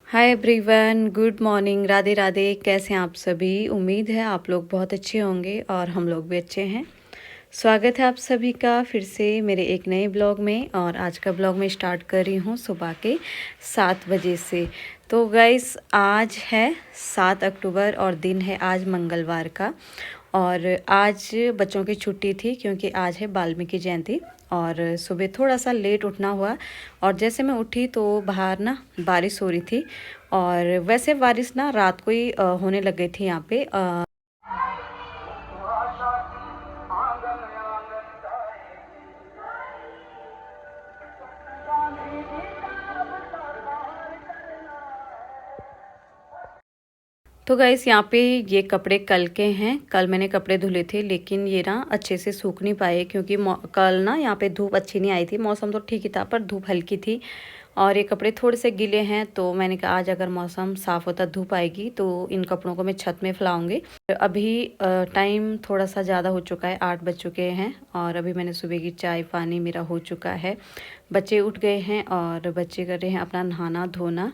Hi everyone, good morning, Radhe Radhe. कैसे हैं आप सभी? उम्मीद है आप लोग बहुत अच्छे होंगे और हम लोग भी अच्छे हैं। स्वागत है आप सभी का फिर से मेरे एक नए ब्लॉग में। और आज का ब्लॉग मैं स्टार्ट कर रही हूँ सुबह के 7 बजे से। तो गाइस, आज है 7 अक्टूबर और दिन है आज मंगलवार का। और आज बच्चों की छुट्टी थी क्योंकि आज है वाल्मीकि जयंती। और सुबह थोड़ा सा लेट उठना हुआ और जैसे मैं उठी तो बाहर ना बारिश हो रही थी। और वैसे बारिश ना रात को ही होने लग गई थी यहाँ पे। तो गाइस, यहाँ पे ये कपड़े कल के हैं। कल मैंने कपड़े धुले थे लेकिन ये ना अच्छे से सूख नहीं पाए क्योंकि कल ना यहाँ पे धूप अच्छी नहीं आई थी। मौसम तो ठीक ही था पर धूप हल्की थी और ये कपड़े थोड़े से गीले हैं। तो मैंने कहा आज अगर मौसम साफ़ होता, धूप आएगी तो इन कपड़ों को मैं छत में फैलाऊँगी। अभी टाइम थोड़ा सा ज़्यादा हो चुका है, 8 बज चुके हैं और अभी मैंने सुबह की चाय पानी मेरा हो चुका है। बच्चे उठ गए हैं और बच्चे कर रहे हैं अपना नहाना धोना।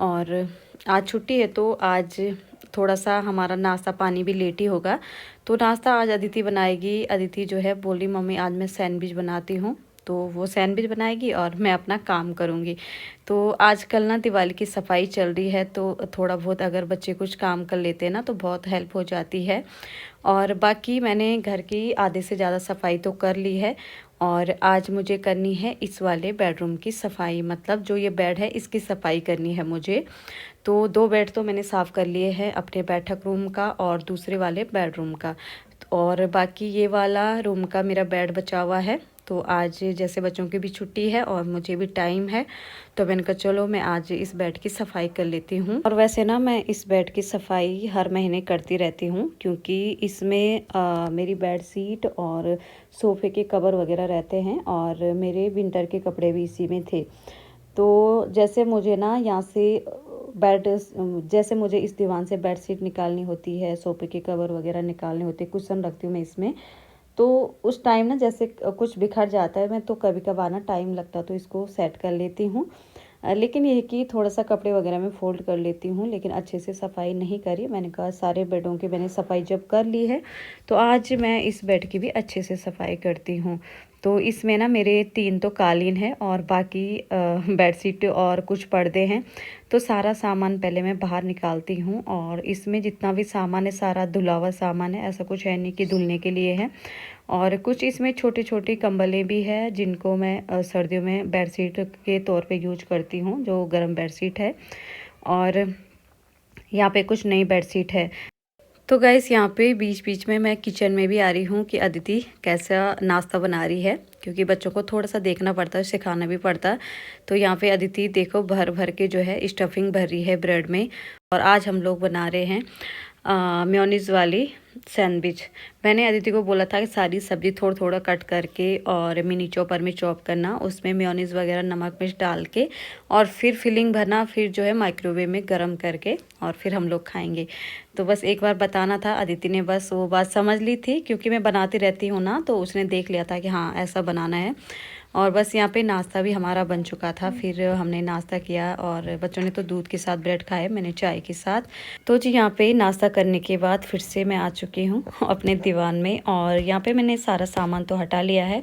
और आज छुट्टी है तो आज थोड़ा सा हमारा नाश्ता पानी भी लेट ही होगा। तो नाश्ता आज अदिति बनाएगी। अदिति जो है बोली मम्मी आज मैं सैंडविच बनाती हूँ, तो वो सैंडविच बनाएगी और मैं अपना काम करूँगी। तो आजकल ना दिवाली की सफाई चल रही है तो थोड़ा बहुत अगर बच्चे कुछ काम कर लेते हैं ना तो बहुत हेल्प हो जाती है। और बाकी मैंने घर की आधे से ज़्यादा सफाई तो कर ली है। और आज मुझे करनी है इस वाले बेडरूम की सफाई, मतलब जो ये बेड है इसकी सफाई करनी है मुझे। तो 2 बेड तो मैंने साफ़ कर लिए हैं, अपने बैठक रूम का और दूसरे वाले बेडरूम का। और बाकी ये वाला रूम का मेरा बेड बचा हुआ है। तो आज जैसे बच्चों की भी छुट्टी है और मुझे भी टाइम है तो मैंने कहा चलो मैं आज इस बेड की सफाई कर लेती हूँ। और वैसे ना मैं इस बेड की सफाई हर महीने करती रहती हूँ क्योंकि इसमें मेरी बेड शीट और सोफ़े के कवर वगैरह रहते हैं और मेरे विंटर के कपड़े भी इसी में थे। तो जैसे मुझे ना यहाँ से बेड जैसे मुझे इस दीवान से बेड शीट निकालनी होती है, सोफ़े के कवर वगैरह निकालने होते हैं, कुशन रखती हूँ मैं इसमें। तो उस टाइम ना जैसे कुछ बिखर जाता है मैं तो कभी कभार ना टाइम लगता तो इसको सेट कर लेती हूँ। लेकिन ये कि थोड़ा सा कपड़े वगैरह मैं फ़ोल्ड कर लेती हूँ लेकिन अच्छे से सफाई नहीं करी। मैंने कहा सारे बेडों की मैंने सफाई जब कर ली है तो आज मैं इस बेड की भी अच्छे से सफाई करती हूँ। तो इसमें ना मेरे 3 तो कालीन है और बाकी बेडशीट और कुछ पर्दे हैं। तो सारा सामान पहले मैं बाहर निकालती हूँ और इसमें जितना भी सामान है सारा धुला हुआ सामान है, ऐसा कुछ है नहीं कि धुलने के लिए है। और कुछ इसमें छोटे छोटे कंबलें भी है जिनको मैं सर्दियों में बेडशीट के तौर पे यूज करती हूँ, जो गर्म बेडशीट है। और यहाँ पे कुछ नई बेडशीट है। तो गाइस, यहाँ पे बीच बीच में मैं किचन में भी आ रही हूँ कि अदिति कैसा नाश्ता बना रही है क्योंकि बच्चों को थोड़ा सा देखना पड़ता है, सिखाना भी पड़ता है। तो यहाँ पे अदिति देखो भर भर के जो है स्टफिंग भर रही है ब्रेड में। और आज हम लोग बना रहे हैं मेयोनीज वाली सैंडविच। मैंने अदिति को बोला था कि सारी सब्ज़ी थोड़ा थोड़ा कट करके और मिनी चॉपर में चॉप करना, उसमें मेयोनीज वगैरह नमक मिर्च डाल के और फिर फिलिंग भरना, फिर जो है माइक्रोवेव में गर्म करके और फिर हम लोग खाएंगे। तो बस एक बार बताना था, अदिति ने बस वो बात समझ ली थी क्योंकि मैं बनाती रहती हूँ ना, तो उसने देख लिया था कि हाँ ऐसा बनाना है। और बस यहाँ पे नाश्ता भी हमारा बन चुका था। फिर हमने नाश्ता किया और बच्चों ने तो दूध के साथ ब्रेड खाए, मैंने चाय के साथ। तो जी यहाँ पे नाश्ता करने के बाद फिर से मैं आ चुकी हूँ अपने दीवान में और यहाँ पे मैंने सारा सामान तो हटा लिया है।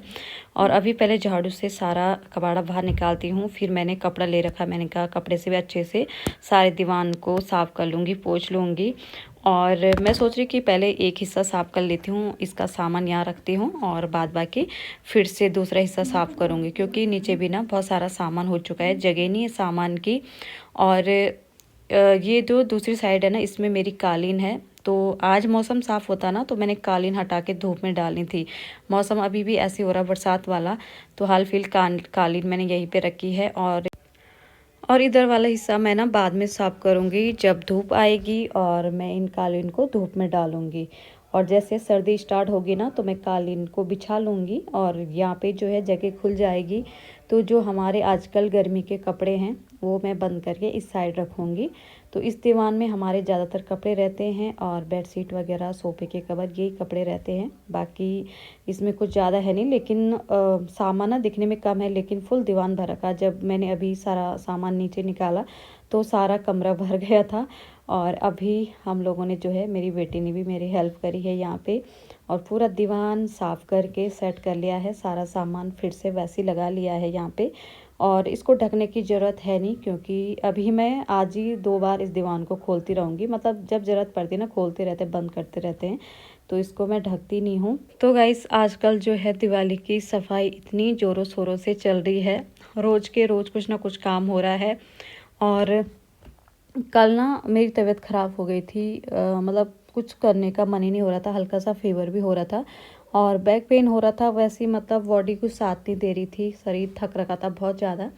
और अभी पहले झाड़ू से सारा कबाड़ा बाहर निकालती हूँ। फिर मैंने कपड़ा ले रखा, मैंने कहा कपड़े से भी अच्छे से सारे दीवान को साफ़ कर लूँगी, पोंछ लूँगी। और मैं सोच रही कि पहले एक हिस्सा साफ़ कर लेती हूँ, इसका सामान यहाँ रखती हूँ और बाद बाकी फिर से दूसरा हिस्सा साफ़ करूँगी क्योंकि नीचे भी ना बहुत सारा सामान हो चुका है, जगह नहीं है सामान की। और ये जो दूसरी साइड है ना इसमें मेरी कालीन है। तो आज मौसम साफ़ होता ना तो मैंने कालीन हटा के धूप में डालनी थी। मौसम अभी भी ऐसे हो रहा बरसात वाला, तो हाल फिलहाल कालीन मैंने यहीं पे रखी है। और इधर वाला हिस्सा मैं ना बाद में साफ़ करूँगी जब धूप आएगी और मैं इन कालीन को धूप में डालूँगी। और जैसे सर्दी स्टार्ट होगी ना तो मैं कालीन को बिछा लूँगी और यहाँ पे जो है जगह खुल जाएगी। तो जो हमारे आजकल गर्मी के कपड़े हैं वो मैं बंद करके इस साइड रखूँगी। तो इस दीवान में हमारे ज़्यादातर कपड़े रहते हैं और बेडशीट वगैरह सोफ़े के कवर यही कपड़े रहते हैं। बाकी इसमें कुछ ज़्यादा है नहीं, लेकिन सामान ना दिखने में कम है लेकिन फुल दीवान भर रखा। जब मैंने अभी सारा सामान नीचे निकाला तो सारा कमरा भर गया था। और अभी हम लोगों ने जो है, मेरी बेटी ने भी मेरी हेल्प करी है यहाँ पे, और पूरा दीवान साफ़ करके सेट कर लिया है। सारा सामान फिर से वैसे ही लगा लिया है यहाँ पे, और इसको ढकने की ज़रूरत है नहीं, क्योंकि अभी मैं आज ही 2 बार इस दीवान को खोलती रहूँगी। मतलब जब ज़रूरत पड़ती है ना, खोलते रहते बंद करते रहते हैं, तो इसको मैं ढकती नहीं हूँ। तो गाइस, आजकल जो है दिवाली की सफाई इतनी ज़ोरों शोरों से चल रही है, रोज़ के रोज़ कुछ ना कुछ काम हो रहा है। और कल ना मेरी तबीयत ख़राब हो गई थी, मतलब कुछ करने का मन ही नहीं हो रहा था, हल्का सा फीवर भी हो रहा था और बैक पेन हो रहा था। वैसे ही मतलब बॉडी कुछ साथ नहीं दे रही थी, शरीर थक रखा था बहुत ज़्यादा।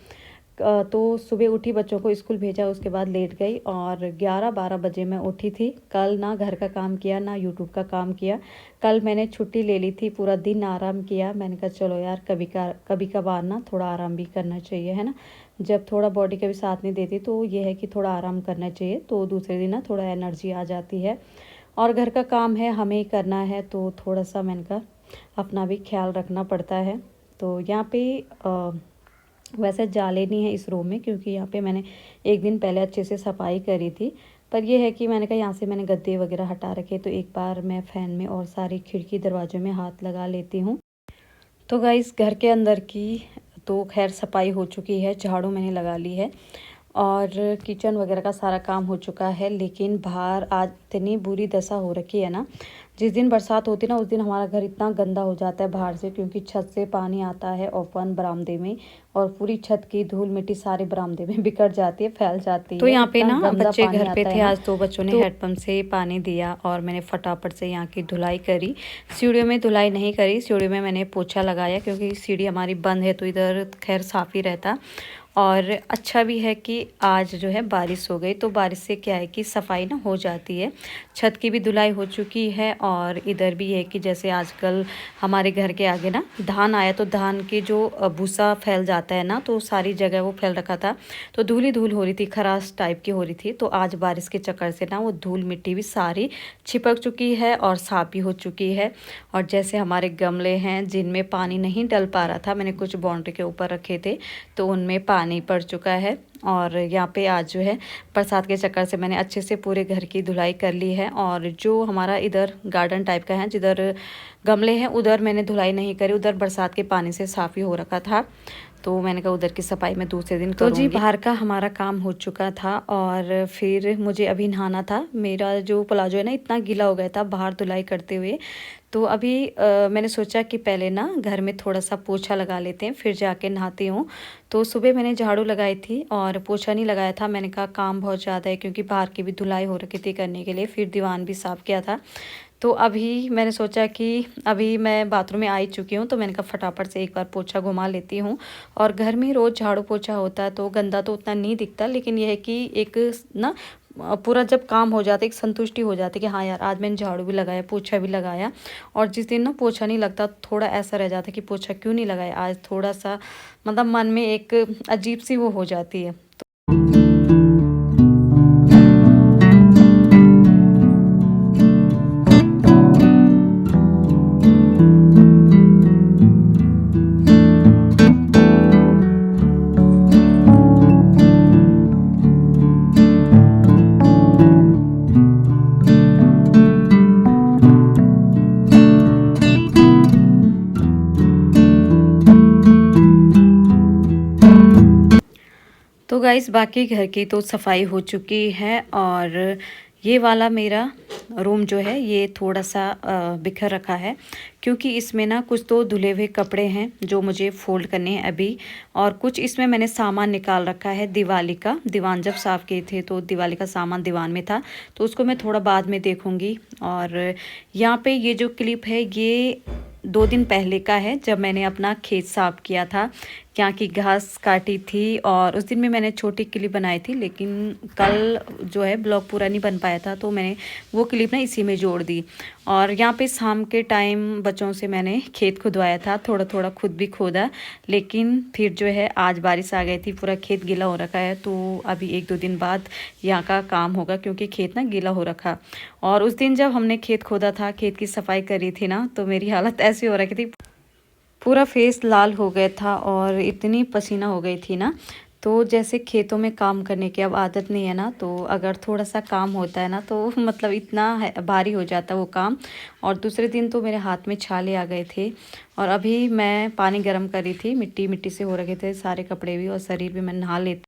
तो सुबह उठी, बच्चों को स्कूल भेजा, उसके बाद लेट गई और 11-12 बजे मैं उठी थी। कल ना घर का काम किया ना यूट्यूब का काम किया। कल मैंने छुट्टी ले ली थी, पूरा दिन आराम किया। मैंने कहा चलो यार, कभी कभार ना थोड़ा आराम भी करना चाहिए, है ना। जब थोड़ा बॉडी का भी साथ नहीं देती तो ये है कि थोड़ा आराम करना चाहिए, तो दूसरे दिन ना थोड़ा एनर्जी आ जाती है। और घर का काम है, हमें ही करना है, तो थोड़ा सा मैंने कहा अपना भी ख्याल रखना पड़ता है। तो यहाँ पे वैसे जाले नहीं है इस रूम में, क्योंकि यहाँ पे मैंने एक दिन पहले अच्छे से सफाई करी थी। पर यह है कि मैंने कहा यहाँ से मैंने गद्दे वगैरह हटा रखे, तो एक बार मैं फ़ैन में और सारी खिड़की दरवाज़ों में हाथ लगा लेती हूँ। तो गाइस, घर के अंदर की तो खैर सफाई हो चुकी है, झाड़ू मैंने लगा ली है और किचन वगैरह का सारा काम हो चुका है। लेकिन बाहर आज इतनी बुरी दशा हो रखी है ना, जिस दिन बरसात होती है ना, उस दिन हमारा घर इतना गंदा हो जाता है बाहर से, क्योंकि छत से पानी आता है ओपन बरामदे में, और पूरी छत की धूल मिट्टी सारे बरामदे में बिखर जाती है, फैल जाती है। तो यहाँ पे ना बच्चे घर पे थे आज, तो बच्चों ने हैंडपम्प से पानी दिया और मैंने फटाफट से यहाँ की धुलाई करी। सीढ़ियों में धुलाई नहीं करी, सीढ़ियों में मैंने पोछा लगाया, क्योंकि सीढ़ी हमारी बंद है तो इधर खैर साफ़ ही रहता। और अच्छा भी है कि आज जो है बारिश हो गई, तो बारिश से क्या है कि सफाई ना हो जाती है। छत की भी धुलाई हो चुकी है, और इधर भी है कि जैसे आजकल हमारे घर के आगे ना धान आया, तो धान के जो भूसा फैल जाता है ना, तो सारी जगह वो फैल रखा था, तो धूल ही धूल हो रही थी, खराश टाइप की हो रही थी। तो आज बारिश के चक्कर से ना वो धूल मिट्टी भी सारी छिपक चुकी है और साफ भी हो चुकी है। और जैसे हमारे गमले हैं जिनमें पानी नहीं डल पा रहा था, मैंने कुछ बाउंड्री के ऊपर रखे थे, तो उनमें पानी पड़ चुका है। और यहाँ पे आज जो है बरसात के चक्कर से मैंने अच्छे से पूरे घर की धुलाई कर ली है। और जो हमारा इधर गार्डन टाइप का है, जिधर गमले हैं, उधर मैंने धुलाई नहीं करी, उधर बरसात के पानी से साफ़ ही हो रखा था, तो मैंने कहा उधर की सफाई मैं दूसरे दिन करूँगी। तो जी, बाहर का हमारा काम हो चुका था और फिर मुझे अभी नहाना था। मेरा जो प्लाजो है ना, इतना गीला हो गया था बाहर धुलाई करते हुए, तो अभी मैंने सोचा कि पहले ना घर में थोड़ा सा पोछा लगा लेते हैं, फिर जाके नहाती हूँ। तो सुबह मैंने झाड़ू लगाई थी और पोछा नहीं लगाया था। मैंने कहा काम बहुत ज़्यादा है, क्योंकि बाहर की भी धुलाई हो रखी थी करने के लिए, फिर दीवान भी साफ़ किया था। तो अभी मैंने सोचा कि अभी मैं बाथरूम में आ ही चुकी हूँ, तो मैंने कहा फटाफट से एक बार पोछा घुमा लेती हूँ। और घर में रोज़ झाड़ू पोछा होता है तो गंदा तो उतना नहीं दिखता, लेकिन यह है कि एक ना पूरा जब काम हो जाता है, एक संतुष्टि हो जाती है कि हाँ यार, आज मैंने झाड़ू भी लगाया, पोछा भी लगाया। और जिस दिन ना पोछा नहीं लगता, थोड़ा ऐसा रह जाता है कि पोछा क्यों नहीं लगाया आज, थोड़ा सा मतलब मन में एक अजीब सी वो हो जाती है। तो गाइस, बाकी घर की तो सफाई हो चुकी है, और ये वाला मेरा रूम जो है ये थोड़ा सा बिखर रखा है, क्योंकि इसमें ना कुछ तो धुले हुए कपड़े हैं जो मुझे फोल्ड करने हैं अभी, और कुछ इसमें मैंने सामान निकाल रखा है दिवाली का। दीवान जब साफ़ किए थे तो दिवाली का सामान दीवान में था, तो उसको मैं थोड़ा बाद में देखूँगी। और यहाँ पे ये जो क्लिप है ये 2 दिन पहले का है, जब मैंने अपना खेत साफ़ किया था, यहाँ की घास काटी थी, और उस दिन में मैंने छोटी क्लिप बनाई थी। लेकिन कल जो है ब्लॉग पूरा नहीं बन पाया था, तो मैंने वो क्लिप ना इसी में जोड़ दी। और यहाँ पे शाम के टाइम बच्चों से मैंने खेत खुदवाया था, थोड़ा थोड़ा खुद भी खोदा, लेकिन फिर जो है आज बारिश आ गई थी, पूरा खेत गीला हो रखा है। तो अभी 1-2 दिन बाद यहाँ का काम होगा, क्योंकि खेत ना गीला हो रखा। और उस दिन जब हमने खेत खोदा था, खेत की सफाई करी थी ना, तो मेरी हालत ऐसी हो रखी थी, पूरा फेस लाल हो गया था और इतनी पसीना हो गई थी ना, तो जैसे खेतों में काम करने की अब आदत नहीं है ना, तो अगर थोड़ा सा काम होता है ना तो मतलब इतना भारी हो जाता है वो काम। और दूसरे दिन तो मेरे हाथ में छाले आ गए थे। और अभी मैं पानी गर्म कर रही थी, मिट्टी मिट्टी से हो रखे थे सारे कपड़े भी और शरीर भी, मैं नहा लेती